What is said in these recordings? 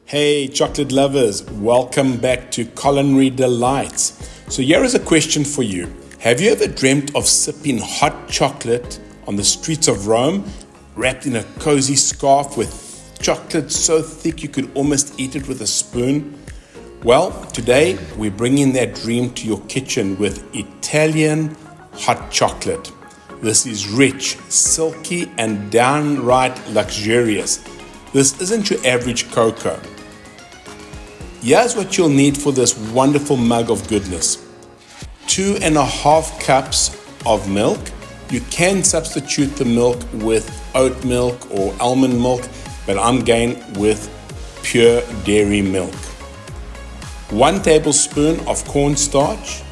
Hey chocolate lovers, welcome back to Culinary Delights. So here is a question for you. Have you ever dreamt of sipping hot chocolate on the streets of Rome, wrapped in a cozy scarf with chocolate so thick you could almost eat it with a spoon? Well, today we're bringing that dream to your kitchen with Italian hot chocolate. This is rich, silky, and downright luxurious. This isn't your average cocoa. Here's what you'll need for this wonderful mug of goodness. 2.5 cups of milk. You can substitute the milk with oat milk or almond milk, but I'm going with pure dairy milk. 1 tablespoon of cornstarch,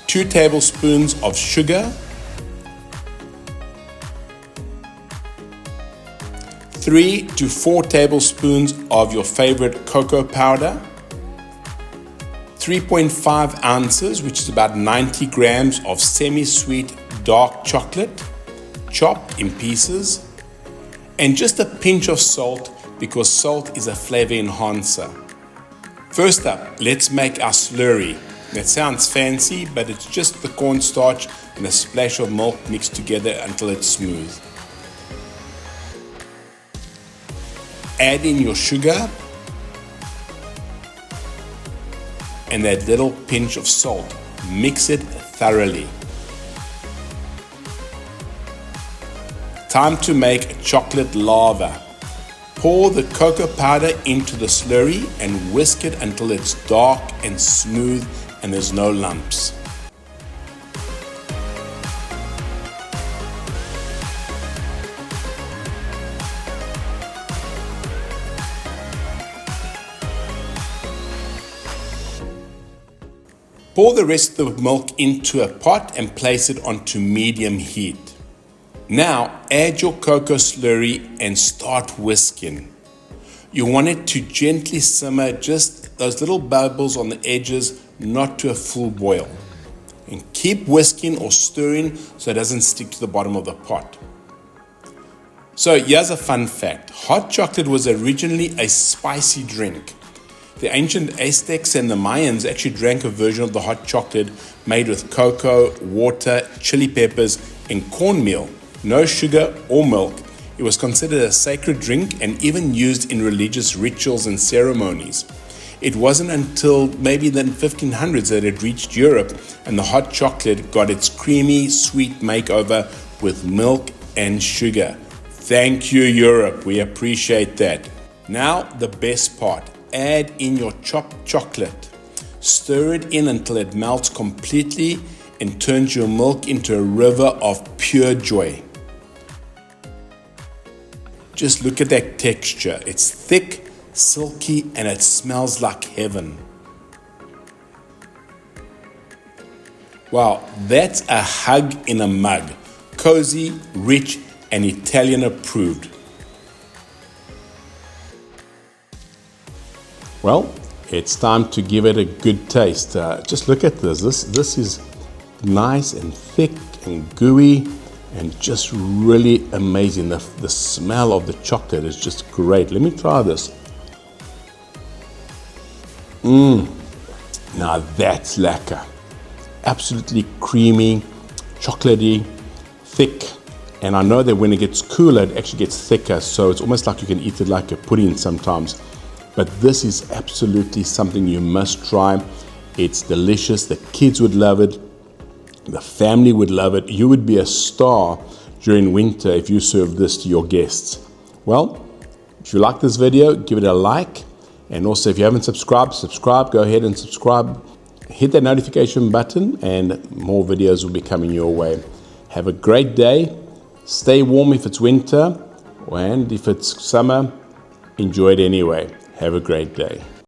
2 tablespoons of sugar, 3 to 4 tablespoons of your favorite cocoa powder, 3.5 ounces, which is about 90 grams of semi-sweet dark chocolate, chopped in pieces, and just a pinch of salt because salt is a flavor enhancer. First up, let's make our slurry. That sounds fancy, but it's just the cornstarch and a splash of milk mixed together until it's smooth. Add in your sugar and that little pinch of salt. Mix it thoroughly. Time to make chocolate lava. Pour the cocoa powder into the slurry and whisk it until it's dark and smooth and there's no lumps. Pour the rest of the milk into a pot and place it onto medium heat. Now add your cocoa slurry and start whisking. You want it to gently simmer, just those little bubbles on the edges, not to a full boil. And keep whisking or stirring so it doesn't stick to the bottom of the pot. So here's a fun fact. Hot chocolate was originally a spicy drink. The ancient Aztecs and the Mayans actually drank a version of the hot chocolate made with cocoa, water, chili peppers, and cornmeal. No sugar or milk. It was considered a sacred drink and even used in religious rituals and ceremonies. It wasn't until maybe the 1500s that it reached Europe and the hot chocolate got its creamy, sweet makeover with milk and sugar. Thank you, Europe. We appreciate that. Now, the best part. Add in your chopped chocolate. Stir it in until it melts completely and turns your milk into a river of pure joy. Just look at that texture. It's thick, silky, and it smells like heaven. Wow, that's a hug in a mug. Cozy, rich, and Italian approved. Well, it's time to give it a good taste. Just look at this. This is nice and thick and gooey and just really amazing. The smell of the chocolate is just great. Let me try this. Now that's lekker. Absolutely creamy, chocolatey, thick. And I know that when it gets cooler, it actually gets thicker. So it's almost like you can eat it like a pudding sometimes. But this is absolutely something you must try. It's delicious. The kids would love it. The family would love it. You would be a star during winter if you serve this to your guests. Well, if you like this video, give it a like. And also, if you haven't subscribe. Go ahead and subscribe. Hit that notification button and more videos will be coming your way. Have a great day. Stay warm if it's winter. And if it's summer, enjoy it anyway. Have a great day.